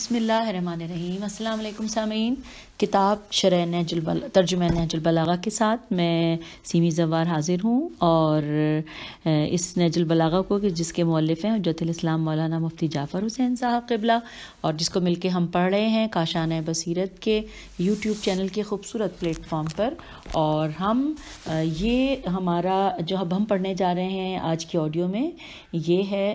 بسم اللہ الرحمن الرحیم۔ السلام علیکم سامعین، کتاب شرح ترجمہ نہج البلاغہ کے ساتھ میں سیمی زوار حاضر ہوں، اور اس نہج البلاغہ کو جس کے مؤلف ہیں حجت الاسلام مولانا مفتی جعفر حسین صاحب قبلہ، اور جس کو مل کے ہم پڑھ رہے ہیں کاشانہ بصیرت کے یوٹیوب چینل کے خوبصورت پلیٹ فارم پر۔ اور ہم یہ ہمارا جو اب ہم پڑھنے جا رہے ہیں آج کی آڈیو میں، یہ ہے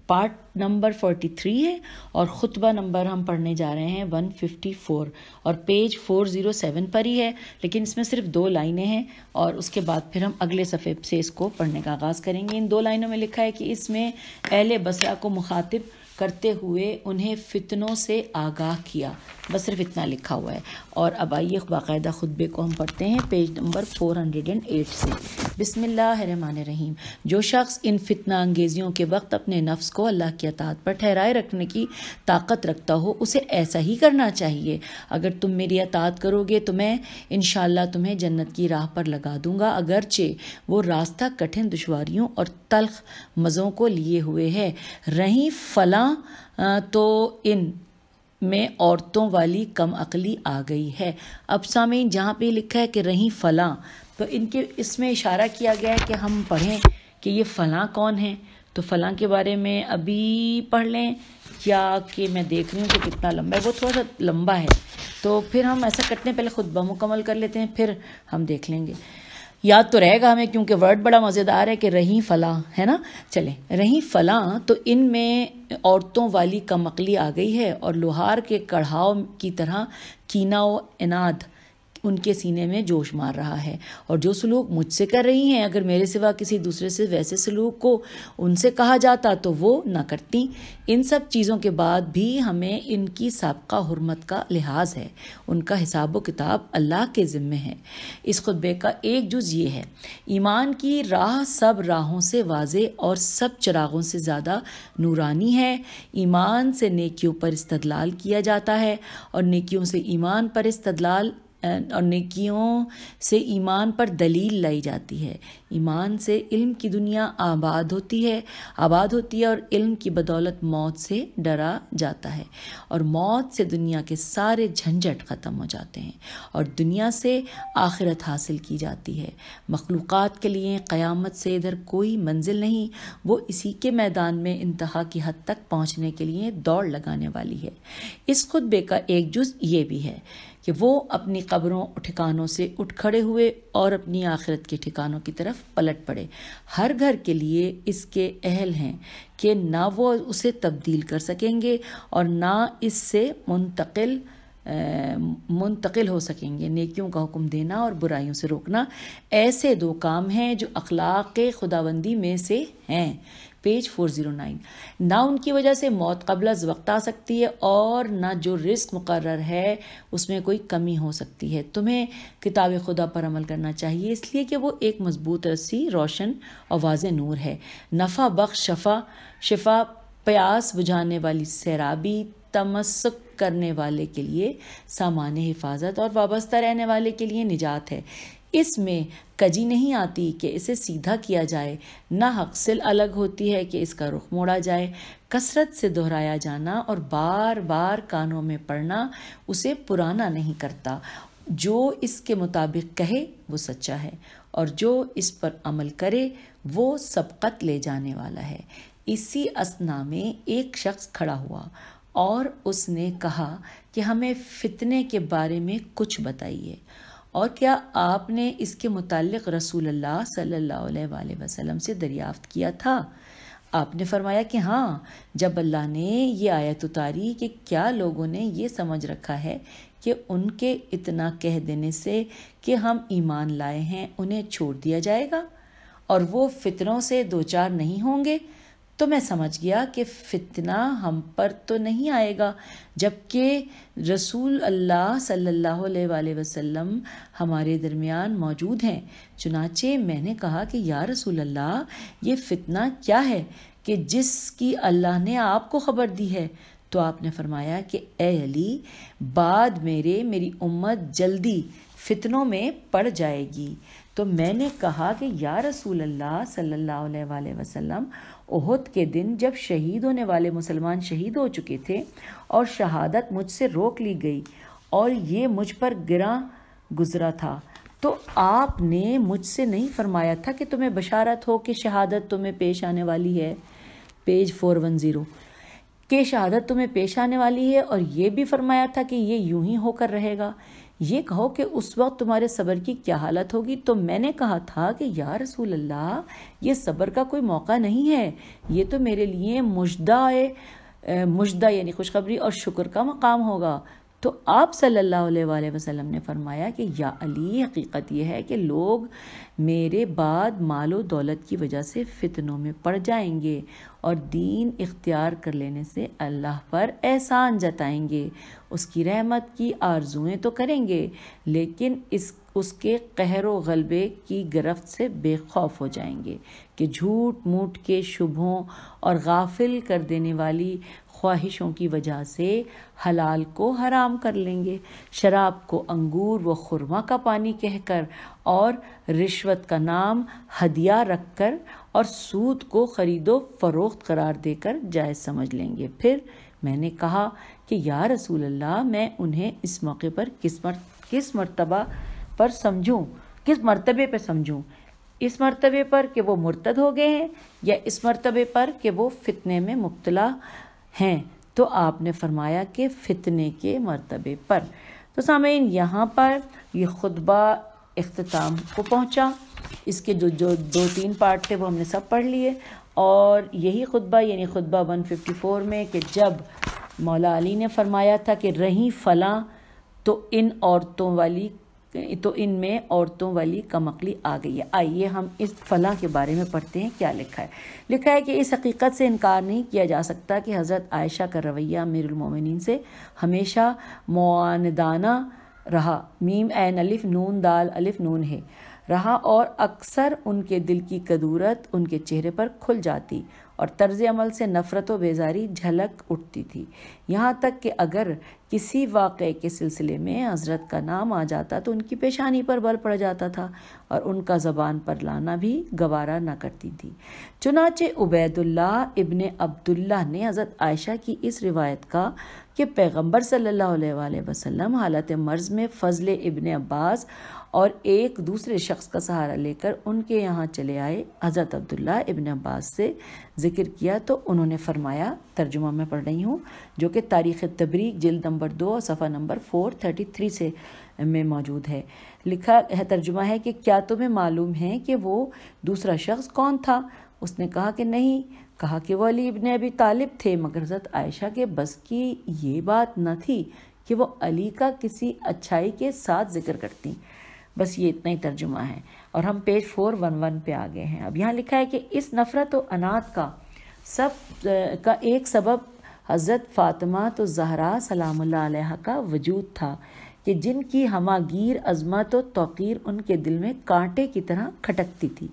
پارٹ نمبر 43 ہے، اور خطبہ نمبر ہم پڑھنے جا رہے ہیں 154، اور پیج 407 پر ہی ہے، لیکن اس میں صرف 2 لائنیں ہیں، اور اس کے بعد پھر ہم اگلے صفحے سے اس کو پڑھنے کا آغاز کریں گے۔ ان 2 لائنوں میں لکھا ہے کہ اس میں اہل بصرہ کو مخاطب کرتے ہوئے انہیں فتنوں سے آگاہ کیا، بس صرف اتنا لکھا ہوا ہے۔ اور اب آئیے باقاعدہ خطبے کو ہم پڑھتے ہیں پیج نمبر 408 سے۔ بسم اللہ الرحمن الرحیم۔ جو شخص ان فتنہ انگیزیوں کے وقت اپنے نفس کو اللہ کی اطاعت پر ٹھہرائے رکھنے کی طاقت رکھتا ہو، اسے ایسا ہی کرنا چاہیے۔ اگر تم میری اطاعت کرو گے تو میں انشاءاللہ تمہیں جنت کی راہ پر لگا دوں گا، اگرچہ وہ راستہ کٹھن دشواریوں اور تلخ مزوں کو لیے ہوئے ہے۔ رہیں فلاں تو ان میں عورتوں والی کم عقلی آ گئی ہے۔ اب سامعین، جہاں پہ لکھا ہے کہ رہیں فلاں، تو ان کے اس میں اشارہ کیا گیا ہے کہ ہم پڑھیں کہ یہ فلاں کون ہیں، تو فلاں کے بارے میں ابھی پڑھ لیں، یا کہ میں دیکھ رہی ہوں کہ کتنا لمبا ہے، وہ تھوڑا سا لمبا ہے، تو پھر ہم ایسا کرتے ہیں پہلے خطبہ مکمل کر لیتے ہیں، پھر ہم دیکھ لیں گے، یاد تو رہے گا ہمیں، کیونکہ ورڈ بڑا مزیدار ہے کہ رہیں فلاں ہے نا۔ چلیں، رہیں فلاں تو ان میں عورتوں والی کم عقلی آ گئی ہے، اور لوہار کے کڑھاؤ کی طرح کینہ و عناد ان کے سینے میں جوش مار رہا ہے، اور جو سلوک مجھ سے کر رہی ہیں، اگر میرے سوا کسی دوسرے سے ویسے سلوک کو ان سے کہا جاتا تو وہ نہ کرتی۔ ان سب چیزوں کے بعد بھی ہمیں ان کی سابقہ حرمت کا لحاظ ہے، ان کا حساب و کتاب اللہ کے ذمے ہے۔ اس خطبے کا ایک جز یہ ہے: ایمان کی راہ سب راہوں سے واضح اور سب چراغوں سے زیادہ نورانی ہے۔ ایمان سے نیکیوں پر استدلال کیا جاتا ہے، اور نیکیوں سے ایمان پر دلیل لائی جاتی ہے۔ ایمان سے علم کی دنیا آباد ہوتی ہے، اور علم کی بدولت موت سے ڈرا جاتا ہے، اور موت سے دنیا کے سارے جھنجھٹ ختم ہو جاتے ہیں، اور دنیا سے آخرت حاصل کی جاتی ہے۔ مخلوقات کے لیے قیامت سے ادھر کوئی منزل نہیں، وہ اسی کے میدان میں انتہا کی حد تک پہنچنے کے لیے دوڑ لگانے والی ہے۔ اس خطبے کا ایک جز یہ بھی ہے کہ وہ اپنی قبروں ٹھکانوں سے اٹھ کھڑے ہوئے اور اپنی آخرت کے ٹھکانوں کی طرف پلٹ پڑے۔ ہر گھر کے لیے اس کے اہل ہیں کہ نہ وہ اسے تبدیل کر سکیں گے اور نہ اس سے منتقل ہو سکیں گے۔ نیکیوں کا حکم دینا اور برائیوں سے روکنا ایسے 2 کام ہیں جو اخلاق خداوندی میں سے ہیں۔ پیج 409۔ نہ ان کی وجہ سے موت قبل از وقت آ سکتی ہے، اور نہ جو رزق مقرر ہے اس میں کوئی کمی ہو سکتی ہے۔ تمہیں کتاب خدا پر عمل کرنا چاہیے، اس لیے کہ وہ ایک مضبوط رسی، روشن اور واضح نور ہے، نفع بخش شفا، پیاس بجھانے والی سیرابی، تمسک کرنے والے کے لیے سامان حفاظت، اور وابستہ رہنے والے کے لیے نجات ہے۔ اس میں کجی نہیں آتی کہ اسے سیدھا کیا جائے، نہ حق سے الگ ہوتی ہے کہ اس کا رخ موڑا جائے۔ کثرت سے دہرایا جانا اور بار بار کانوں میں پڑنا اسے پرانا نہیں کرتا۔ جو اس کے مطابق کہے وہ سچا ہے، اور جو اس پر عمل کرے وہ سبقت لے جانے والا ہے۔ اسی اثنا میں ایک شخص کھڑا ہوا اور اس نے کہا کہ ہمیں فتنے کے بارے میں کچھ بتائیے، اور کیا آپ نے اس کے متعلق رسول اللہ صلی اللہ علیہ وآلہ وسلم سے دریافت کیا تھا؟ آپ نے فرمایا کہ ہاں، جب اللہ نے یہ آیت اتاری کہ کیا لوگوں نے یہ سمجھ رکھا ہے کہ ان کے اتنا کہہ دینے سے کہ ہم ایمان لائے ہیں انہیں چھوڑ دیا جائے گا اور وہ فتنوں سے دوچار نہیں ہوں گے، تو میں سمجھ گیا کہ فتنہ ہم پر تو نہیں آئے گا، جبکہ رسول اللہ صلی اللہ علیہ وآلہ وسلم ہمارے درمیان موجود ہیں۔ چنانچہ میں نے کہا کہ یا رسول اللہ، یہ فتنہ کیا ہے کہ جس کی اللہ نے آپ کو خبر دی ہے؟ تو آپ نے فرمایا کہ اے علی، بعد میری امت جلدی فتنوں میں پڑ جائے گی۔ تو میں نے کہا کہ یا رسول اللہ صلی اللہ علیہ وآلہ وسلم، احد کے دن جب شہید ہونے والے مسلمان شہید ہو چکے تھے اور شہادت مجھ سے روک لی گئی اور یہ مجھ پر گراں گزرا تھا، تو آپ نے مجھ سے نہیں فرمایا تھا کہ تمہیں بشارت ہو کہ شہادت تمہیں پیش آنے والی ہے، پیج 410، کہ شہادت تمہیں پیش آنے والی ہے، اور یہ بھی فرمایا تھا کہ یہ یوں ہی ہو کر رہے گا؟ یہ کہو کہ اس وقت تمہارے صبر کی کیا حالت ہوگی؟ تو میں نے کہا تھا کہ یا رسول اللہ، یہ صبر کا کوئی موقع نہیں ہے، یہ تو میرے لیے مجدہ یعنی خوشخبری اور شکر کا مقام ہوگا۔ تو آپ صلی اللہ علیہ وآلہ وسلم نے فرمایا کہ یا علی، حقیقت یہ ہے کہ لوگ میرے بعد مال و دولت کی وجہ سے فتنوں میں پڑ جائیں گے اور دین اختیار کر لینے سے اللہ پر احسان جتائیں گے، اس کی رحمت کی آرزوئیں تو کریں گے، لیکن اس کے قہر و غلبے کی گرفت سے بے خوف ہو جائیں گے کہ جھوٹ موٹ کے شبہوں اور غافل کر دینے والی خواہشوں کی وجہ سے حلال کو حرام کر لیں گے، شراب کو انگور و خرما کا پانی کہہ کر اور رشوت کا نام ہدیہ رکھ کر اور سود کو خرید و فروخت قرار دے کر جائز سمجھ لیں گے۔ پھر میں نے کہا کہ یا رسول اللہ، میں انہیں اس موقع پر کس مرتبہ پر سمجھوں، کس مرتبے پہ سمجھوں؟ اس مرتبے پر کہ وہ مرتد ہو گئے ہیں، یا اس مرتبے پر کہ وہ فتنے میں مبتلا ہیں؟ تو آپ نے فرمایا کہ فتنے کے مرتبے پر۔ تو سامعین، یہاں پر یہ خطبہ اختتام کو پہنچا، اس کے جو 2-3 پارٹ تھے وہ ہم نے سب پڑھ لیے، اور یہی خطبہ یعنی خطبہ 154 میں کہ جب مولا علی نے فرمایا تھا کہ رہیں فلاں تو ان میں عورتوں والی کم عقلی آ گئی ہے۔ آئیے ہم اس فلاں کے بارے میں پڑھتے ہیں کیا لکھا ہے۔ لکھا ہے کہ اس حقیقت سے انکار نہیں کیا جا سکتا کہ حضرت عائشہ کا رویہ امیر المومنین سے ہمیشہ معاندانہ رہا، میم عین الف نون دال الف نون ہے رہا، اور اکثر ان کے دل کی کدورت ان کے چہرے پر کھل جاتی اور طرز عمل سے نفرت و بیزاری جھلک اٹھتی تھی، یہاں تک کہ اگر کسی واقعے کے سلسلے میں حضرت کا نام آ جاتا تو ان کی پیشانی پر بل پڑ جاتا تھا اور ان کا زبان پر لانا بھی گوارا نہ کرتی تھی۔ چنانچہ عبید اللہ ابن عبداللہ نے حضرت عائشہ کی اس روایت کا کہ پیغمبر صلی اللہ علیہ وآلہ وسلم حالت مرض میں فضل ابن عباس اور ایک دوسرے شخص کا سہارا لے کر ان کے یہاں چلے آئے، حضرت عبداللہ ابن عباس سے ذکر کیا تو انہوں نے فرمایا، ترجمہ میں پڑھ رہی ہوں جو کہ تاریخ تبریک جلد نمبر 2 صفحہ نمبر 433 سے میں موجود ہے، لکھا ہے، ترجمہ ہے کہ کیا تمہیں معلوم ہے کہ وہ دوسرا شخص کون تھا؟ اس نے کہا کہ نہیں۔ کہا کہ وہ علی ابن ابی طالب تھے، مگر حضرت عائشہ کے بس کی یہ بات نہ تھی کہ وہ علی کا کسی اچھائی کے ساتھ ذکر کرتی۔ بس یہ اتنا ہی ترجمہ ہے، اور ہم پیج 411 پہ آ گئے ہیں۔ اب یہاں لکھا ہے کہ اس نفرت و عناد کا ایک سبب حضرت فاطمہ تو زہرا سلام اللہ علیہ کا وجود تھا کہ جن کی ہماگیر عظمت و توقیر ان کے دل میں کانٹے کی طرح کھٹکتی تھی،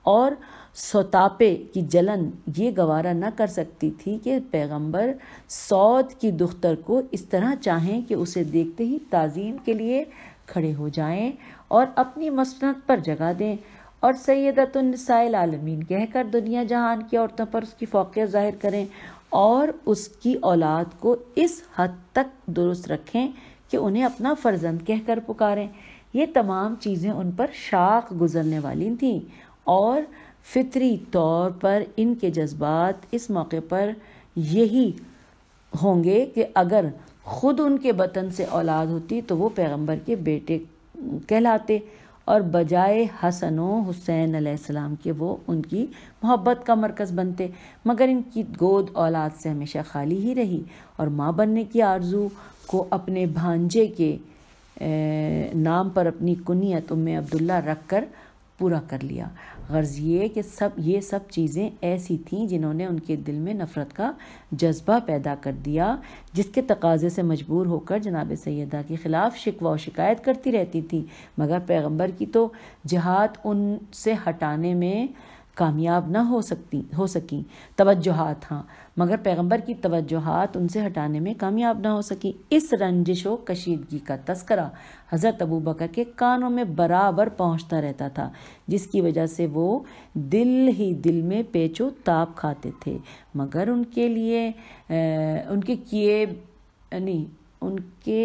اور سوتاپے کی جلن یہ گوارا نہ کر سکتی تھی کہ پیغمبر سعود کی دختر کو اس طرح چاہیں کہ اسے دیکھتے ہی تعظیم کے لیے کھڑے ہو جائیں اور اپنی مسند پر جگہ دیں اور سیدۃ النساء العالمین کہہ کر دنیا جہان کی عورتوں پر اس کی فوقیت ظاہر کریں اور اس کی اولاد کو اس حد تک درست رکھیں کہ انہیں اپنا فرزند کہہ کر پکاریں۔ یہ تمام چیزیں ان پر شاق گزرنے والی تھیں اور فطری طور پر ان کے جذبات اس موقع پر یہی ہوں گے کہ اگر خود ان کے بطن سے اولاد ہوتی تو وہ پیغمبر کے بیٹے کہلاتے اور بجائے حسن و حسین علیہ السلام کے وہ ان کی محبت کا مرکز بنتے، مگر ان کی گود اولاد سے ہمیشہ خالی ہی رہی اور ماں بننے کی آرزو کو اپنے بھانجے کے نام پر اپنی کنیت ام عبداللہ رکھ کر پورا کر لیا۔ غرض یہ کہ یہ سب چیزیں ایسی تھیں جنہوں نے ان کے دل میں نفرت کا جذبہ پیدا کر دیا، جس کے تقاضے سے مجبور ہو کر جناب سیدہ کے خلاف شکوہ و شکایت کرتی رہتی تھی، مگر پیغمبر کی تو جہاد ان سے ہٹانے میں کامیاب نہ ہو سکیں توجہات، ہاں، مگر پیغمبر کی توجہات ان سے ہٹانے میں کامیاب نہ ہو سکیں۔ اس رنجش و کشیدگی کا تذکرہ حضرت ابوبکر کے کانوں میں برابر پہنچتا رہتا تھا، جس کی وجہ سے وہ دل ہی دل میں پیچ و تاب کھاتے تھے، مگر ان کے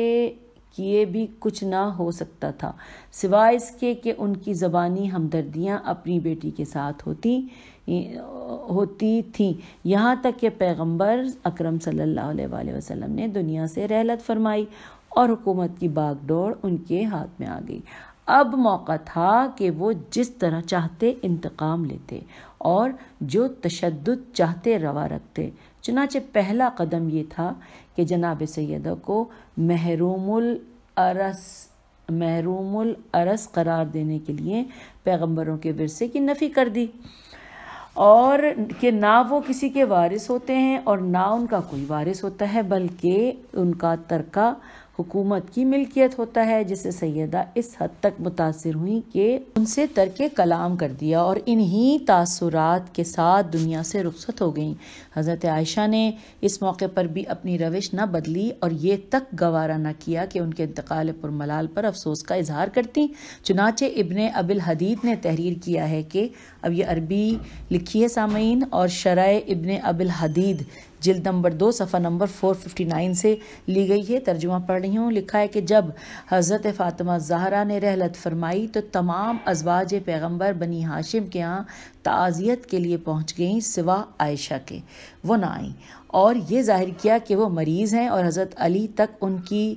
کیے بھی کچھ نہ ہو سکتا تھا سوائے اس کے کہ ان کی زبانی ہمدردیاں اپنی بیٹی کے ساتھ ہوتی تھیں، یہاں تک کہ پیغمبر اکرم صلی اللہ علیہ وآلہ وسلم نے دنیا سے رحلت فرمائی اور حکومت کی باغ ڈور ان کے ہاتھ میں آ گئی۔ اب موقع تھا کہ وہ جس طرح چاہتے انتقام لیتے اور جو تشدد چاہتے روا رکھتے۔ چنانچہ پہلا قدم یہ تھا کہ جناب سیدہ کو محروم الارث قرار دینے کے لیے پیغمبروں کے ورثے کی نفی کر دی، اور کہ نہ وہ کسی کے وارث ہوتے ہیں اور نہ ان کا کوئی وارث ہوتا ہے، بلکہ ان کا ترکہ حکومت کی ملکیت ہوتا ہے، جس سے سیدہ اس حد تک متاثر ہوئیں کہ ان سے ترک کلام کر دیا اور انہی تاثرات کے ساتھ دنیا سے رخصت ہو گئیں۔ حضرت عائشہ نے اس موقع پر بھی اپنی روش نہ بدلی اور یہ تک گوارا نہ کیا کہ ان کے انتقال پرملال پر افسوس کا اظہار کرتی۔ چنانچہ ابن ابی الحدید نے تحریر کیا ہے کہ اب یہ عربی لکھی ہے سامعین، اور شرح ابن ابی الحدید جلد نمبر 2 صفحہ نمبر 459 سے لی گئی ہے، ترجمہ پڑھ رہی ہوں۔ لکھا ہے کہ جب حضرت فاطمہ زہرا نے رحلت فرمائی تو تمام ازواج پیغمبر بنی ہاشم کے ہاں تعزیت کے لیے پہنچ گئیں سوا عائشہ کے، وہ نہ آئیں، اور یہ ظاہر کیا کہ وہ مریض ہیں، اور حضرت علی تک ان کی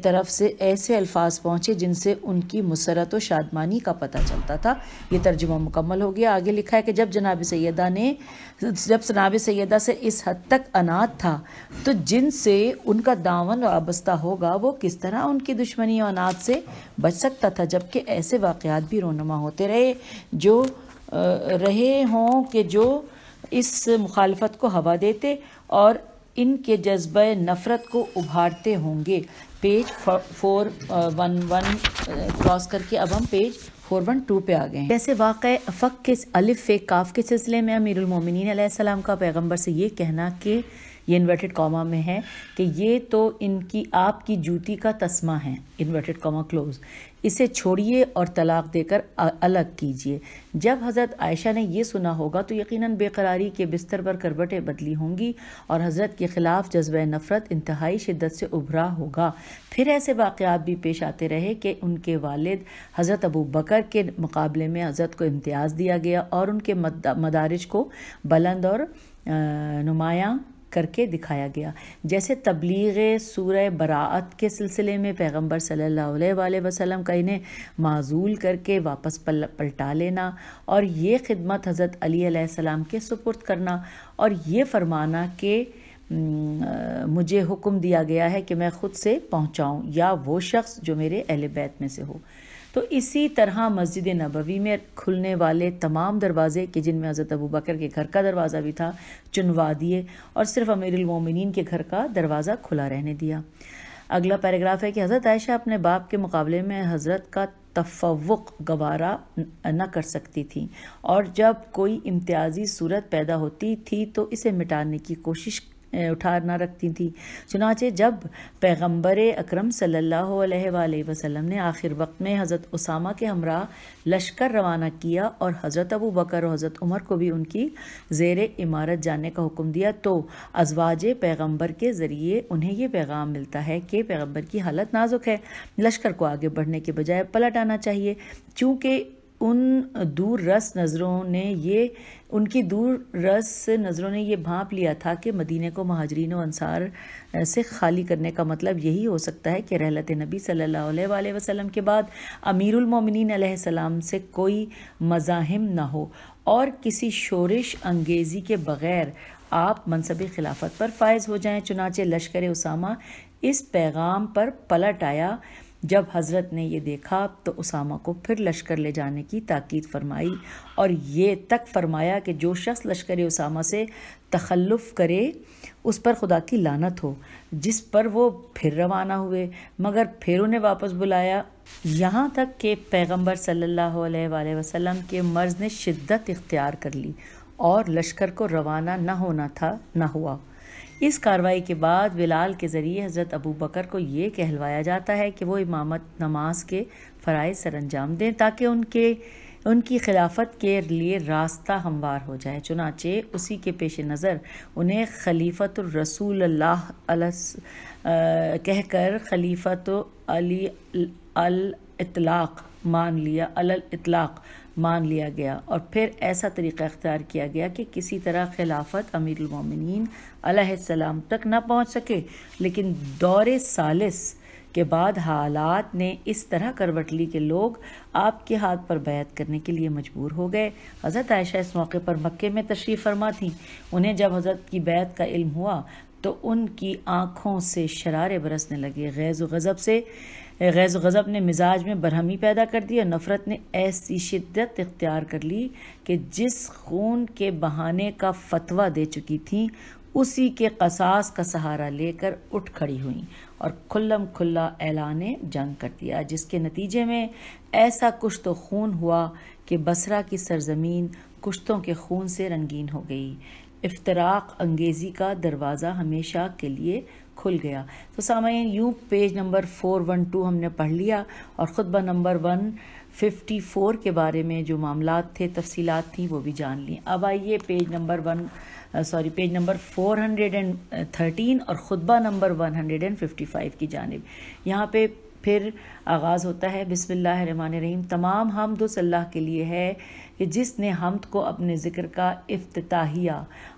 طرف سے ایسے الفاظ پہنچے جن سے ان کی مسرت و شادمانی کا پتہ چلتا تھا۔ یہ ترجمہ مکمل ہو گیا۔ آگے لکھا ہے کہ جب جناب سیدہ سے اس حد تک عناد تھا تو جن سے ان کا دامن وابستہ ہوگا وہ کس طرح ان کی دشمنی و عناد سے بچ سکتا تھا، جبکہ ایسے واقعات بھی رونما ہوتے رہے ہوں کہ جو اس مخالفت کو ہوا دیتے اور ان کے جذبہ نفرت کو ابھارتے ہوں گے۔ پیج 411 کراس کر کے اب ہم پیج 412 پہ آ گئے ہیں۔ جیسے واقع فق کے الف کاف کے سلسلے میں امیر المومنین علیہ السلام کا پیغمبر سے یہ کہنا کہ یہ انورٹڈ کاما میں ہے کہ یہ تو آپ کی جوتی کا تسمہ ہے، انورٹڈ کاما کلوز، اسے چھوڑیے اور طلاق دے کر الگ کیجیے۔ جب حضرت عائشہ نے یہ سنا ہوگا تو یقیناً بے قراری کے بستر پر کروٹیں بدلی ہوں گی اور حضرت کے خلاف جذبہ نفرت انتہائی شدت سے ابھرا ہوگا۔ پھر ایسے واقعات بھی پیش آتے رہے کہ ان کے والد حضرت ابو بکر کے مقابلے میں حضرت کو امتیاز دیا گیا اور ان کے مدارج کو بلند اور نمایاں کر کے دکھایا گیا، جیسے تبلیغ سورہ براءت کے سلسلے میں پیغمبر صلی اللہ علیہ وآلہ وسلم کا انہیں معزول کر کے واپس پلٹا لینا اور یہ خدمت حضرت علی علیہ السلام کے سپرد کرنا اور یہ فرمانا کہ مجھے حکم دیا گیا ہے کہ میں خود سے پہنچاؤں یا وہ شخص جو میرے اہل بیت میں سے ہو۔ تو اسی طرح مسجد نبوی میں کھلنے والے تمام دروازے کہ جن میں حضرت ابوبکر کے گھر کا دروازہ بھی تھا چنوا دیے اور صرف امیر المومنین کے گھر کا دروازہ کھلا رہنے دیا۔ اگلا پیراگراف ہے کہ حضرت عائشہ اپنے باپ کے مقابلے میں حضرت کا تفوق گوارا نہ کر سکتی تھیں اور جب کوئی امتیازی صورت پیدا ہوتی تھی تو اسے مٹانے کی کوشش اٹھا نہ رکھتی تھی۔ چنانچہ جب پیغمبر اکرم صلی اللہ علیہ وآلہ وسلم نے آخر وقت میں حضرت اسامہ کے ہمراہ لشکر روانہ کیا اور حضرت ابو بکر اور حضرت عمر کو بھی ان کی زیر امارت جانے کا حکم دیا تو ازواج پیغمبر کے ذریعے انہیں یہ پیغام ملتا ہے کہ پیغمبر کی حالت نازک ہے، لشکر کو آگے بڑھنے کے بجائے پلٹ آنا چاہیے، چونکہ ان دور رس نظروں نے یہ بھانپ لیا تھا کہ مدینے کو مہاجرین و انصار سے خالی کرنے کا مطلب یہی ہو سکتا ہے کہ رحلت نبی صلی اللہ علیہ وآلہ وسلم کے بعد امیر المومنین علیہ السلام سے کوئی مزاحم نہ ہو اور کسی شورش انگیزی کے بغیر آپ منصب خلافت پر فائز ہو جائیں۔ چنانچہ لشکر اسامہ اس پیغام پر پلٹ آیا۔ جب حضرت نے یہ دیکھا تو اسامہ کو پھر لشکر لے جانے کی تاکید فرمائی اور یہ تک فرمایا کہ جو شخص لشکر اسامہ سے تخلف کرے اس پر خدا کی لعنت ہو، جس پر وہ پھر روانہ ہوئے، مگر پھر انہیں واپس بلایا، یہاں تک کہ پیغمبر صلی اللہ علیہ وآلہ وسلم کے مرض نے شدت اختیار کر لی اور لشکر کو روانہ نہ ہونا تھا، نہ ہوا۔ اس کارروائی کے بعد بلال کے ذریعے حضرت ابو بکر کو یہ کہلوایا جاتا ہے کہ وہ امامت نماز کے فرائض سر انجام دیں تاکہ ان کی خلافت کے لیے راستہ ہموار ہو جائے۔ چنانچہ اسی کے پیش نظر انہیں خلیفۃ الرسول اللہ کہہ کر خلیفۃ علی الاطلاق مان لیا گیا، اور پھر ایسا طریقہ اختیار کیا گیا کہ کسی طرح خلافت امیر المومنین علیہ السلام تک نہ پہنچ سکے، لیکن دور ثالث کے بعد حالات نے اس طرح کروٹ لی کہ لوگ آپ کے ہاتھ پر بیعت کرنے کے لیے مجبور ہو گئے۔ حضرت عائشہ اس موقع پر مکے میں تشریف فرما تھیں۔ انہیں جب حضرت کی بیعت کا علم ہوا تو ان کی آنکھوں سے شرارے برسنے لگے۔ غیظ و غضب نے مزاج میں برہمی پیدا کر دی اور نفرت نے ایسی شدت اختیار کر لی کہ جس خون کے بہانے کا فتویٰ دے چکی تھیں اسی کے قصاص کا سہارا لے کر اٹھ کھڑی ہوئیں اور کھلم کھلا اعلان جنگ کر دیا، جس کے نتیجے میں ایسا کشت و خون ہوا کہ بصرہ کی سرزمین کشتوں کے خون سے رنگین ہو گئی۔ افتراق انگیزی کا دروازہ ہمیشہ کے لیے کھل گیا۔ تو سامعین، یوں پیج نمبر 412 ہم نے پڑھ لیا اور خطبہ نمبر 154 کے بارے میں جو معاملات تھے، تفصیلات تھیں، وہ بھی جان لیں۔ اب آئیے پیج نمبر 413 اور خطبہ نمبر 155 کی جانب۔ یہاں پہ پھر آغاز ہوتا ہے، بسم اللہ الرحمن الرحیم۔ تمام حمد اس اللہ کے لیے ہے کہ جس نے حمد کو اپنے ذکر کا افتتاحیہ،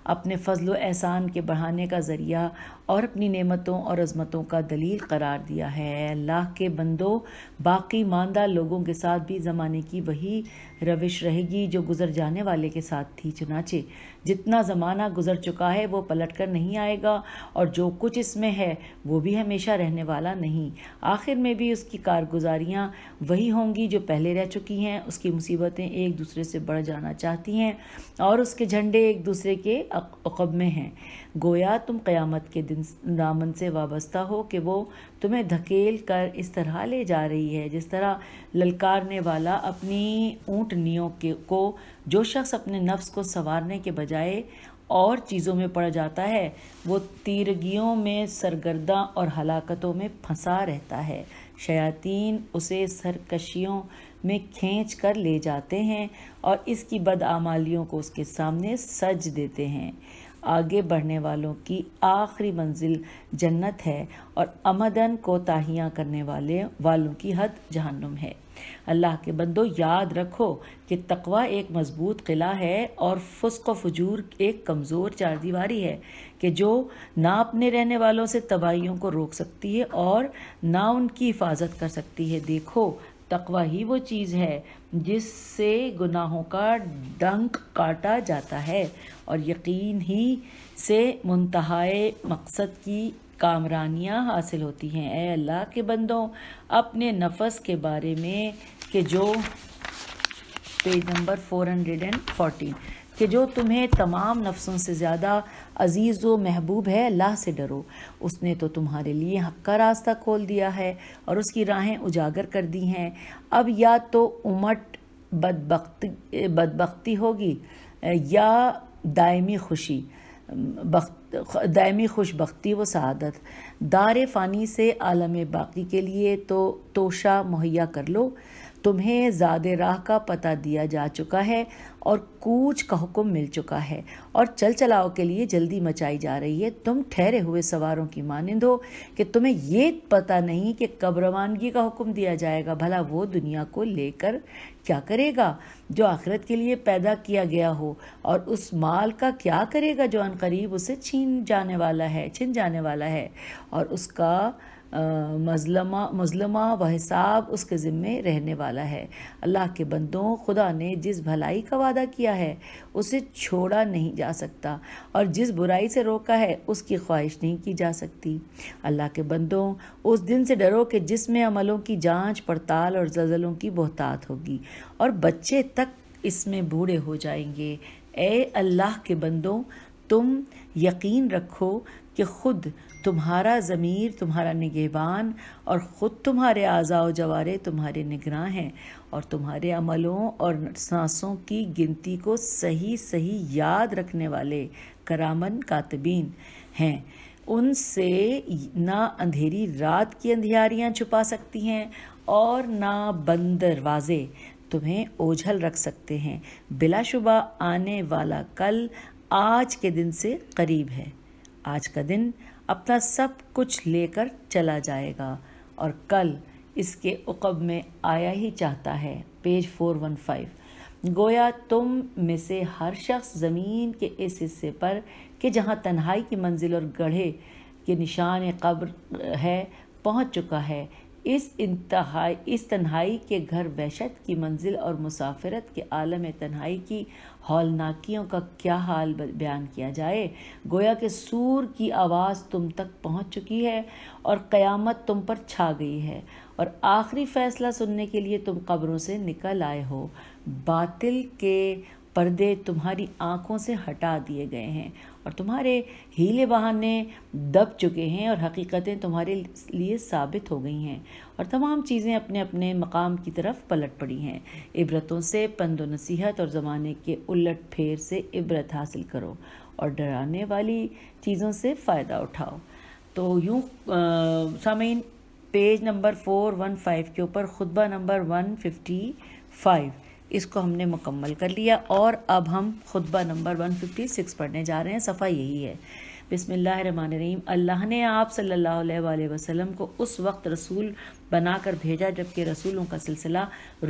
اپنے فضل و احسان کے بڑھانے کا ذریعہ اور اپنی نعمتوں اور عظمتوں کا دلیل قرار دیا ہے۔ اللہ کے بندوں، باقی ماندہ لوگوں کے ساتھ بھی زمانے کی وہی روش رہے گی جو گزر جانے والے کے ساتھ تھی۔ چنانچہ جتنا زمانہ گزر چکا ہے وہ پلٹ کر نہیں آئے گا، اور جو کچھ اس میں ہے وہ بھی ہمیشہ رہنے والا نہیں۔ آخر میں بھی اس کی کارگزاریاں وہی ہوں گی جو پہلے رہ چکی ہیں۔ اس کی مصیبتیں ایک دوسرے سے بڑھ جانا چاہتی ہیں اور اس کے جھنڈے ایک دوسرے کے عقب میں ہیں۔ گویا تم قیامت کے دن دامن سے وابستہ ہو کہ وہ تمہیں دھکیل کر اس طرح لے جا رہی ہے جس طرح للکارنے والا اپنی اونٹنیوں کو جو شخص اپنے نفس کو سنوارنے کے بجائے اور چیزوں میں پڑ جاتا ہے وہ تیرگیوں میں سرگرداں اور ہلاکتوں میں پھنسا رہتا ہے۔ شیاطین اسے سرکشیوں میں کھینچ کر لے جاتے ہیں اور اس کی بدعمالیوں کو اس کے سامنے سج دیتے ہیں۔ آگے بڑھنے والوں کی آخری منزل جنت ہے اور امدن کوتاہیاں کرنے والوں کی حد جہنم ہے۔ اللہ کے بندو، یاد رکھو کہ تقوی ایک مضبوط قلعہ ہے اور فسق و فجور ایک کمزور چاردیواری ہے کہ جو نہ اپنے رہنے والوں سے تباہیوں کو روک سکتی ہے اور نہ ان کی حفاظت کر سکتی ہے۔ دیکھو، تقوی ہی وہ چیز ہے جس سے گناہوں کا ڈنک کاٹا جاتا ہے اور یقین ہی سے منتہائے مقصد کی کامرانیاں حاصل ہوتی ہیں۔ اے اللہ کے بندوں، اپنے نفس کے بارے میں کہ جو پیج نمبر 414 کہ جو تمہیں تمام نفسوں سے زیادہ عزیز و محبوب ہے، اللہ سے ڈرو۔ اس نے تو تمہارے لیے حق کا راستہ کھول دیا ہے اور اس کی راہیں اجاگر کر دی ہیں۔ اب یا تو امٹ بدبختی ہوگی یا دائمی خوش بختی و سعادت۔ دار فانی سے عالم باقی کے لیے تو توشہ مہیا کر لو۔ تمہیں زاد راہ کا پتہ دیا جا چکا ہے اور کوچ کا حکم مل چکا ہے اور چل چلاؤ کے لیے جلدی مچائی جا رہی ہے۔ تم ٹھہرے ہوئے سواروں کی مانند ہو کہ تمہیں یہ پتہ نہیں کہ کب روانگی کا حکم دیا جائے گا۔ بھلا وہ دنیا کو لے کر کیا کرے گا جو آخرت کے لیے پیدا کیا گیا ہو، اور اس مال کا کیا کرے گا جو عنقریب اسے چھن جانے والا ہے اور اس کا مظلمہ و حساب اس کے ذمے رہنے والا ہے۔ اللہ کے بندوں، خدا نے جس بھلائی کا وعدہ کیا ہے اسے چھوڑا نہیں جا سکتا اور جس برائی سے روکا ہے اس کی خواہش نہیں کی جا سکتی۔ اللہ کے بندوں، اس دن سے ڈرو کہ جس میں عملوں کی جانچ پڑتال اور زلزلوں کی بہتات ہوگی اور بچے تک اس میں بوڑھے ہو جائیں گے۔ اے اللہ کے بندوں، تم یقین رکھو کہ خود تمہارا ضمیر تمہارا نگہبان اور خود تمہارے اعضاء و جوارح تمہارے نگراں ہیں، اور تمہارے عملوں اور سانسوں کی گنتی کو صحیح صحیح یاد رکھنے والے کرامن کاتبین ہیں۔ ان سے نہ اندھیری رات کی اندھیاریاں چھپا سکتی ہیں اور نہ بند دروازے تمہیں اوجھل رکھ سکتے ہیں۔ بلا شبہ آنے والا کل آج کے دن سے قریب ہے۔ آج کا دن اپنا سب کچھ لے کر چلا جائے گا اور کل اس کے عقب میں آیا ہی چاہتا ہے۔ پیج 415۔ گویا تم میں سے ہر شخص زمین کے اس حصے پر کہ جہاں تنہائی کی منزل اور گڑھے کے نشان قبر ہے پہنچ چکا ہے۔ اس تنہائی کے گھر وحشت کی منزل اور مسافرت کے عالم تنہائی کی ہولناکیوں کا کیا حال بیان کیا جائے۔ گویا کہ سور کی آواز تم تک پہنچ چکی ہے اور قیامت تم پر چھا گئی ہے، اور آخری فیصلہ سننے کے لیے تم قبروں سے نکل آئے ہو۔ باطل کے پردے تمہاری آنکھوں سے ہٹا دیے گئے ہیں اور تمہارے ہیلے بہانے دب چکے ہیں اور حقیقتیں تمہارے لیے ثابت ہو گئی ہیں، اور تمام چیزیں اپنے اپنے مقام کی طرف پلٹ پڑی ہیں۔ عبرتوں سے پند و نصیحت اور زمانے کے الٹ پھیر سے عبرت حاصل کرو اور ڈرانے والی چیزوں سے فائدہ اٹھاؤ۔ تو یوں سامعین پیج نمبر 415 کے اوپر خطبہ نمبر 155 اس کو ہم نے مکمل کر لیا، اور اب ہم خطبہ نمبر 156 پڑھنے جا رہے ہیں۔ صفحہ یہی ہے۔ بسم اللہ الرحمن الرحیم۔ اللہ نے آپ صلی اللہ علیہ وآلہ وسلم کو اس وقت رسول بنا کر بھیجا جبکہ رسولوں کا سلسلہ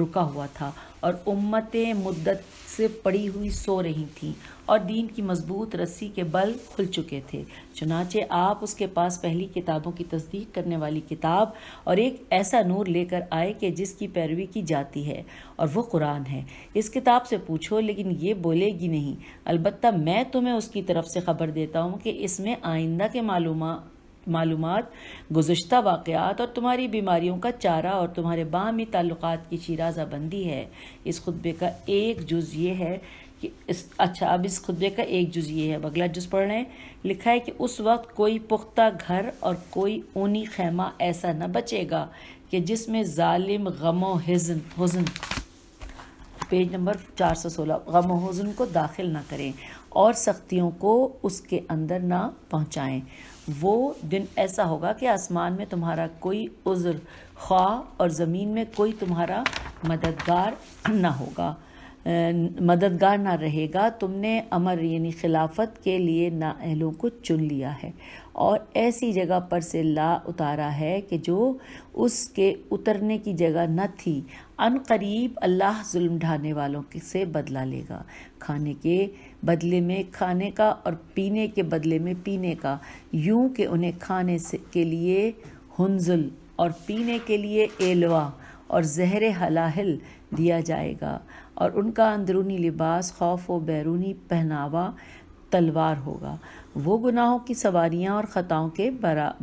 رکا ہوا تھا اور امتیں مدت سے پڑی ہوئی سو رہی تھیں اور دین کی مضبوط رسی کے بل کھل چکے تھے۔ چنانچہ آپ اس کے پاس پہلی کتابوں کی تصدیق کرنے والی کتاب اور ایک ایسا نور لے کر آئے کہ جس کی پیروی کی جاتی ہے، اور وہ قرآن ہے۔ اس کتاب سے پوچھو لیکن یہ بولے گی نہیں، البتہ میں تمہیں اس کی طرف سے خبر دیتا ہوں کہ اس میں آئندہ کے معلومات، گزشتہ واقعات اور تمہاری بیماریوں کا چارہ اور تمہارے باہمی تعلقات کی شیرازہ بندی ہے۔ اس خطبے کا ایک جز یہ ہے کہ اب اس خطبے کا ایک جز یہ ہے، اگلا جز پڑھ رہے ہیں۔ لکھا ہے کہ اس وقت کوئی پختہ گھر اور کوئی اونی خیمہ ایسا نہ بچے گا کہ جس میں ظالم غم و حزن پیج نمبر 416 غم و حزن کو داخل نہ کریں اور سختیوں کو اس کے اندر نہ پہنچائیں۔ وہ دن ایسا ہوگا کہ آسمان میں تمہارا کوئی عذر خواہ اور زمین میں کوئی تمہارا مددگار نہ رہے گا۔ تم نے امر یعنی خلافت کے لیے نااہلوں کو چن لیا ہے اور ایسی جگہ پر سے لا اتارا ہے کہ جو اس کے اترنے کی جگہ نہ تھی۔ ان قریب اللہ ظلم ڈھانے والوں سے بدلہ لے گا، کھانے کے بدلے میں کھانے کا اور پینے کے بدلے میں پینے کا، یوں کہ انہیں کھانے کے لیے ہنزل اور پینے کے لیے ایلوا اور زہر حلاہل دیا جائے گا، اور ان کا اندرونی لباس خوف و بیرونی پہناوا تلوار ہوگا۔ وہ گناہوں کی سواریاں اور خطاؤں کے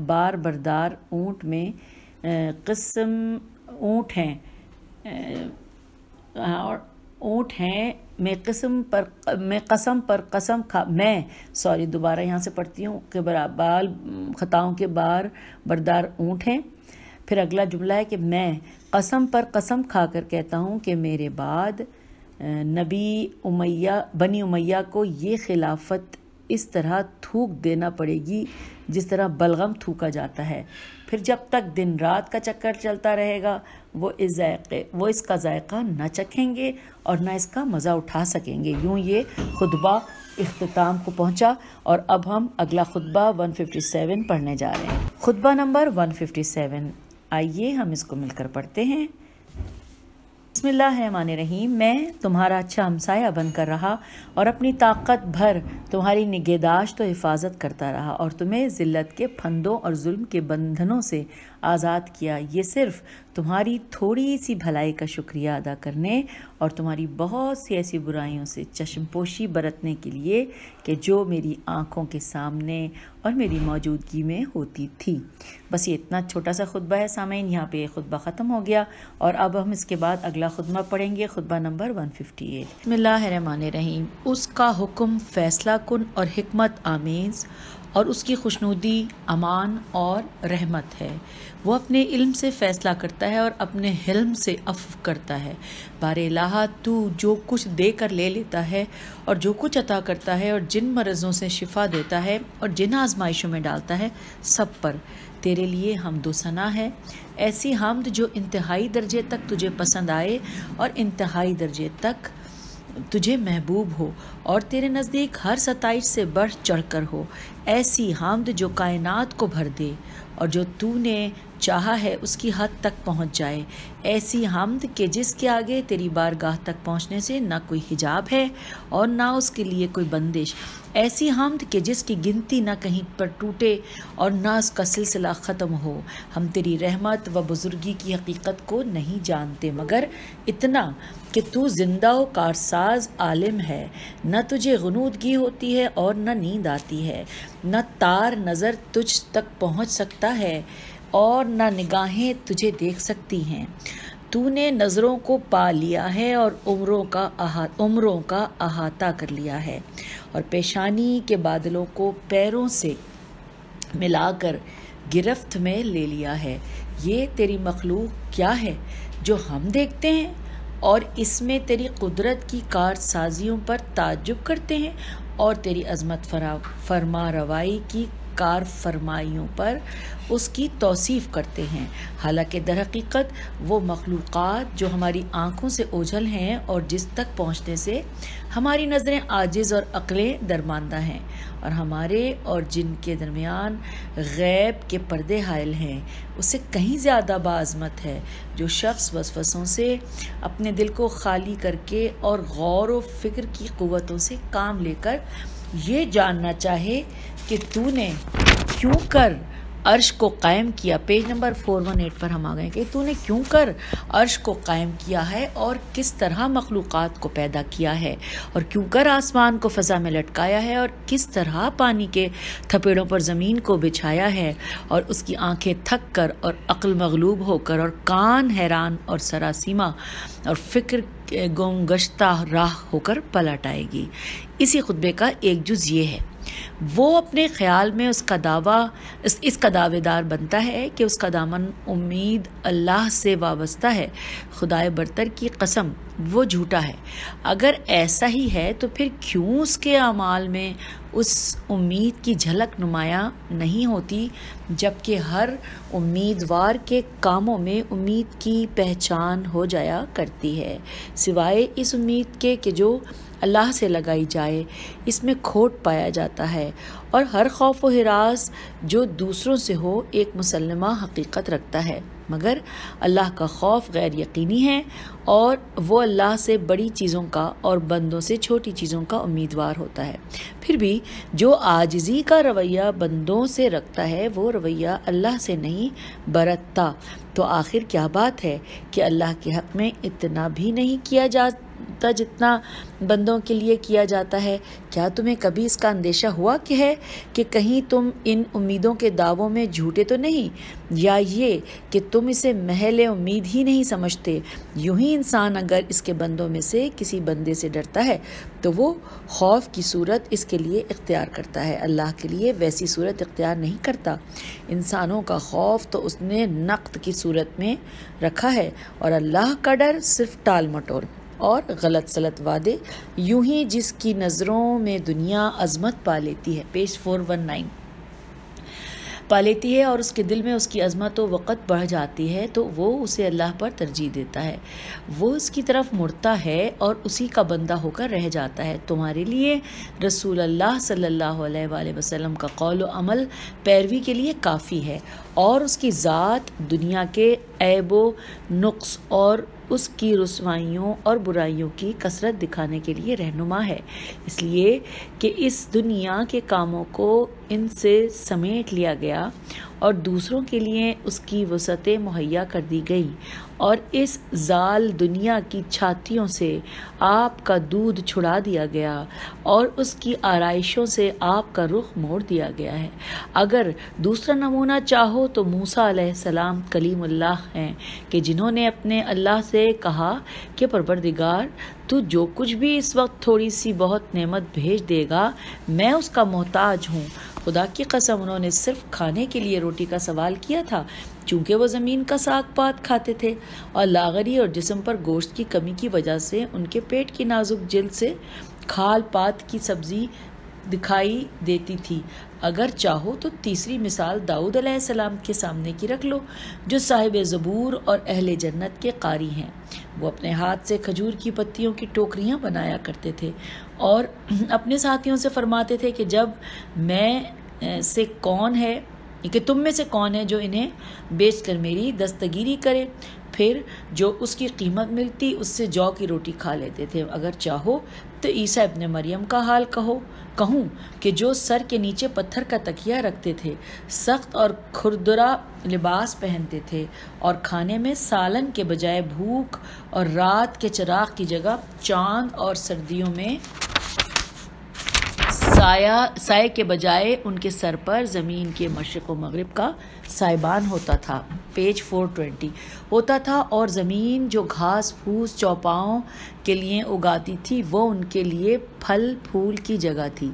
بار بردار اونٹ میں خطاؤں کے بار بردار اونٹ ہیں۔ پھر اگلا جملہ ہے کہ میں قسم پر قسم کھا کر کہتا ہوں کہ میرے بعد بنی امیہ کو یہ خلافت اس طرح تھوک دینا پڑے گی جس طرح بلغم تھوکا جاتا ہے۔ پھر جب تک دن رات کا چکر چلتا رہے گا وہ اس کا ذائقہ نہ چکھیں گے اور نہ اس کا مزہ اٹھا سکیں گے۔ یوں یہ خطبہ اختتام کو پہنچا، اور اب ہم اگلا خطبہ 157 پڑھنے جا رہے ہیں۔ خطبہ نمبر 157، آئیے ہم اس کو مل کر پڑھتے ہیں۔ بسم اللہ الرحمن الرحیم۔ میں تمہارا اچھا ہمسایہ بن کر رہا اور اپنی طاقت بھر تمہاری نگہداشت و حفاظت کرتا رہا اور تمہیں ذلت کے پھندوں اور ظلم کے بندھنوں سے آزاد کیا، یہ صرف تمہاری تھوڑی سی بھلائی کا شکریہ ادا کرنے اور تمہاری بہت سی ایسی برائیوں سے چشم پوشی برتنے کے لیے کہ جو میری آنکھوں کے سامنے اور میری موجودگی میں ہوتی تھی۔ بس یہ اتنا چھوٹا سا خطبہ ہے سامعین، یہاں پہ یہ خطبہ ختم ہو گیا، اور اب ہم اس کے بعد اگلا پہلا خطبہ پڑھیں گے، خطبہ نمبر 158۔ بسم اللہ الرحمن الرحیم۔ اس کا حکم فیصلہ کن اور حکمت آمیز اور اس کی خوشنودی امان اور رحمت ہے۔ وہ اپنے علم سے فیصلہ کرتا ہے اور اپنے حلم سے عفو کرتا ہے۔ بار الہ تو جو کچھ دے کر لے لیتا ہے اور جو کچھ عطا کرتا ہے اور جن مرضوں سے شفا دیتا ہے اور جن آزمائشوں میں ڈالتا ہے، سب پر تیرے لیے حمد و ثنا ہے، ایسی حمد جو انتہائی درجے تک تجھے پسند آئے اور انتہائی درجے تک تجھے محبوب ہو اور تیرے نزدیک ہر ستائش سے بڑھ چڑھ کر ہو، ایسی حمد جو کائنات کو بھر دے اور جو تو نے چاہا ہے اس کی حد تک پہنچ جائے، ایسی حمد کہ جس کے آگے تیری بارگاہ تک پہنچنے سے نہ کوئی حجاب ہے اور نہ اس کے لیے کوئی بندش، ایسی حمد کہ جس کی گنتی نہ کہیں پر ٹوٹے اور نہ اس کا سلسلہ ختم ہو۔ ہم تیری رحمت و بزرگی کی حقیقت کو نہیں جانتے مگر اتنا کہ تو زندہ و کارساز عالم ہے، نہ تجھے غنودگی ہوتی ہے اور نہ نیند آتی ہے، نہ تار نظر تجھ تک پہنچ سکتا ہے اور نہ نگاہیں تجھے دیکھ سکتی ہیں۔ تو نے نظروں کو پا لیا ہے اور عمروں کا احاطہ کر لیا ہے اور پیشانی کے بادلوں کو پیروں سے ملا کر گرفت میں لے لیا ہے۔ یہ تیری مخلوق کیا ہے جو ہم دیکھتے ہیں اور اس میں تیری قدرت کی کارسازیوں پر تعجب کرتے ہیں اور تیری عظمت فرما روائی کی کار فرمائیوں پر اس کی توصیف کرتے ہیں، حالانکہ در حقیقت وہ مخلوقات جو ہماری آنکھوں سے اوجھل ہیں اور جس تک پہنچنے سے ہماری نظریں عاجز اور عقلیں درماندہ ہیں اور ہمارے اور جن کے درمیان غیب کے پردے حائل ہیں، اس سے کہیں زیادہ باعظمت ہے۔ جو شخص وسوسوں سے اپنے دل کو خالی کر کے اور غور و فکر کی قوتوں سے کام لے کر یہ جاننا چاہے کہ تو نے کیوں کر عرش کو قائم کیا، پیج نمبر 418 پر ہم آ گئے کہ تو نے کیوں کر عرش کو قائم کیا ہے اور کس طرح مخلوقات کو پیدا کیا ہے اور کیوں کر آسمان کو فضا میں لٹکایا ہے اور کس طرح پانی کے تھپیڑوں پر زمین کو بچھایا ہے اور اس کی آنکھیں تھک کر اور عقل مغلوب ہو کر اور کان حیران اور سراسیمہ اور فکر گمگشتہ راہ ہو کر پلٹ آئے گی۔ اسی خطبے کا ایک جز یہ ہے، وہ اپنے خیال میں اس کا دعوے دار بنتا ہے کہ اس کا دامن امید اللہ سے وابستہ ہے۔ خدائے برتر کی قسم وہ جھوٹا ہے۔ اگر ایسا ہی ہے تو پھر کیوں اس کے اعمال میں اس امید کی جھلک نمایاں نہیں ہوتی جبکہ ہر امیدوار کے کاموں میں امید کی پہچان ہو جایا کرتی ہے، سوائے اس امید کے کہ جو اللہ سے لگائی جائے، اس میں کھوٹ پایا جاتا ہے اور ہر خوف و ہراس جو دوسروں سے ہو ایک مسلمہ حقیقت رکھتا ہے، مگر اللہ کا خوف غیر یقینی ہے اور وہ اللہ سے بڑی چیزوں کا اور بندوں سے چھوٹی چیزوں کا امیدوار ہوتا ہے۔ پھر بھی جو عاجزی کا رویہ بندوں سے رکھتا ہے وہ رویہ اللہ سے نہیں برتتا، تو آخر کیا بات ہے کہ اللہ کے حق میں اتنا بھی نہیں کیا جاتا جتنا بندوں کے لیے کیا جاتا ہے؟ کیا تمہیں کبھی اس کا اندیشہ ہوا کہ کہیں تم ان امیدوں کے دعووں میں جھوٹے تو نہیں، یا یہ کہ تم اسے محل امید ہی نہیں سمجھتے؟ یوں ہی انسان اگر اس کے بندوں میں سے کسی بندے سے ڈرتا ہے تو وہ خوف کی صورت اس کے لیے اختیار کرتا ہے، اللہ کے لیے ویسی صورت اختیار نہیں کرتا۔ انسانوں کا خوف تو اس نے نقد کی صورت میں رکھا ہے اور اللہ کا ڈر صرف ٹال مٹول اور غلط سلط وعدے، یوں ہی جس کی نظروں میں دنیا عظمت پا لیتی ہے، پیج 419 پا لیتی ہے اور اس کے دل میں اس کی عظمت و وقت بڑھ جاتی ہے تو وہ اسے اللہ پر ترجیح دیتا ہے، وہ اس کی طرف مڑتا ہے اور اسی کا بندہ ہو کر رہ جاتا ہے۔ تمہارے لیے رسول اللہ صلی اللہ علیہ وآلہ وسلم کا قول و عمل پیروی کے لیے کافی ہے اور اس کی ذات دنیا کے عیب و نقص اور اس کی رسوائیوں اور برائیوں کی کثرت دکھانے کے لیے رہنما ہے، اس لیے کہ اس دنیا کے کاموں کو ان سے سمیٹ لیا گیا اور دوسروں کے لیے اس کی وسعتیں مہیا کر دی گئی، اور اس زال دنیا کی چھاتیوں سے آپ کا دودھ چھڑا دیا گیا اور اس کی آرائشوں سے آپ کا رخ موڑ دیا گیا ہے۔ اگر دوسرا نمونہ چاہو تو موسیٰ علیہ السلام کلیم اللہ ہیں کہ جنہوں نے اپنے اللہ سے کہا کہ پروردگار تو جو کچھ بھی اس وقت تھوڑی سی بہت نعمت بھیج دے گا میں اس کا محتاج ہوں۔ خدا کی قسم انہوں نے صرف کھانے کے لیے روٹی کا سوال کیا تھا، چونکہ وہ زمین کا ساگ پات کھاتے تھے اور لاغری اور جسم پر گوشت کی کمی کی وجہ سے ان کے پیٹ کی نازک جلد سے کھال پات کی سبزی دکھائی دیتی تھی۔ اگر چاہو تو تیسری مثال داؤد علیہ السلام کے سامنے کی رکھ لو، جو صاحب زبور اور اہل جنت کے قاری ہیں۔ وہ اپنے ہاتھ سے کھجور کی پتیوں کی ٹوکریاں بنایا کرتے تھے اور اپنے ساتھیوں سے فرماتے تھے کہ جب تم میں سے کون ہے جو انہیں بیچ کر میری دستگیری کرے؟ پھر جو اس کی قیمت ملتی اس سے جو کی روٹی کھا لیتے تھے۔ اگر چاہو تو عیسیٰ ابن مریم کا حال کہوں کہ جو سر کے نیچے پتھر کا تکیہ رکھتے تھے، سخت اور کھردرا لباس پہنتے تھے اور کھانے میں سالن کے بجائے بھوک اور رات کے چراغ کی جگہ چاند اور سردیوں میں سائے کے بجائے ان کے سر پر زمین کے مشرق و مغرب کا سائبان ہوتا تھا، پیج 420 ہوتا تھا، اور زمین جو گھاس پھوس چوپاؤں کے لیے اگاتی تھی وہ ان کے لیے پھل پھول کی جگہ تھی۔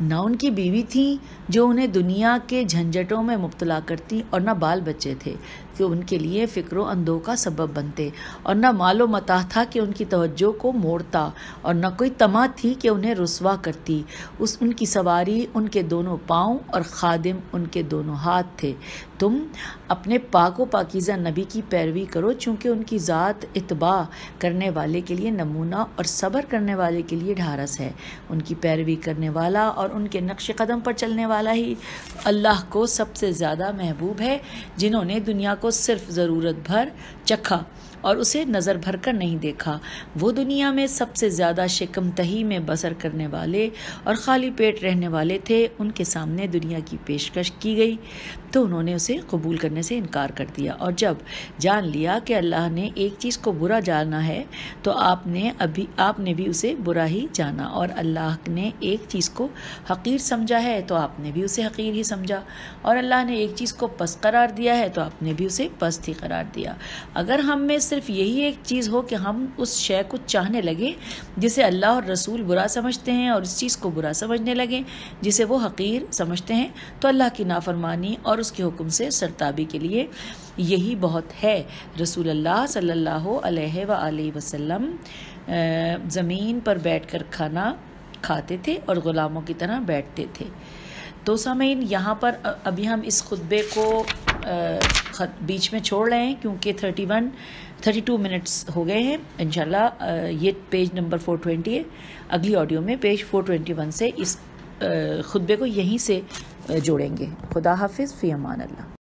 نہ ان کی بیوی تھی جو انہیں دنیا کے جھنجٹوں میں مبتلا کرتی، اور نہ بال بچے تھے کہ ان کے لیے فکر و اندوہ کا سبب بنتے، اور نہ مال و متاع تھا کہ ان کی توجہ کو موڑتا، اور نہ کوئی طمع تھی کہ انہیں رسوا کرتی۔ ان کی سواری ان کے دونوں پاؤں اور خادم ان کے دونوں ہاتھ تھے۔ تم اپنے پاک و پاکیزہ نبی کی پیروی کرو، چونکہ ان کی ذات اتباع کرنے والے کے لیے نمونہ اور صبر کرنے والے کے لیے ڈھارس ہے۔ ان کی پیروی کرنے والا اور ان کے نقش قدم پر چلنے والا ہی اللہ کو سب سے زیادہ محبوب ہے، جنہوں نے دنیا کو صرف ضرورت بھر چکھا اور اسے نظر بھر کر نہیں دیکھا۔ وہ دنیا میں سب سے زیادہ شکم تہی میں بسر کرنے والے اور خالی پیٹ رہنے والے تھے۔ ان کے سامنے دنیا کی پیشکش کی گئی تو انہوں نے اسے قبول کرنے سے انکار کر دیا، اور جب جان لیا کہ اللہ نے ایک چیز کو برا جانا ہے تو آپ نے بھی اسے برا ہی جانا، اور اللہ نے ایک چیز کو حقیر سمجھا ہے تو آپ نے بھی اسے حقیر ہی سمجھا، اور اللہ نے ایک چیز کو پست قرار دیا ہے تو آپ نے بھی اسے پست ہی قرار دیا۔ اگر ہم میں صرف یہی ایک چیز ہو کہ ہم اس شے کو چاہنے لگیں جسے اللہ اور رسول برا سمجھتے ہیں، اور اس چیز کو برا سمجھنے لگیں جسے وہ حقیر سمجھتے ہیں، تو اللہ کی نافرمانی اور اس کے حکم سے سرتابی کے لیے یہی بہت ہے۔ رسول اللہ صلی اللہ علیہ وآلہ وسلم زمین پر بیٹھ کر کھانا کھاتے تھے اور غلاموں کی طرح بیٹھتے تھے۔ تو سامعین، یہاں پر ابھی ہم اس خطبے کو بیچ میں چھوڑ رہے ہیں کیونکہ 32 منٹس ہو گئے ہیں۔ انشاءاللہ یہ پیج نمبر 420 ہے، اگلی آڈیو میں پیج 421 سے اس خطبے کو یہیں سے جوڑیں گے۔ خدا حافظ، فی امان اللہ۔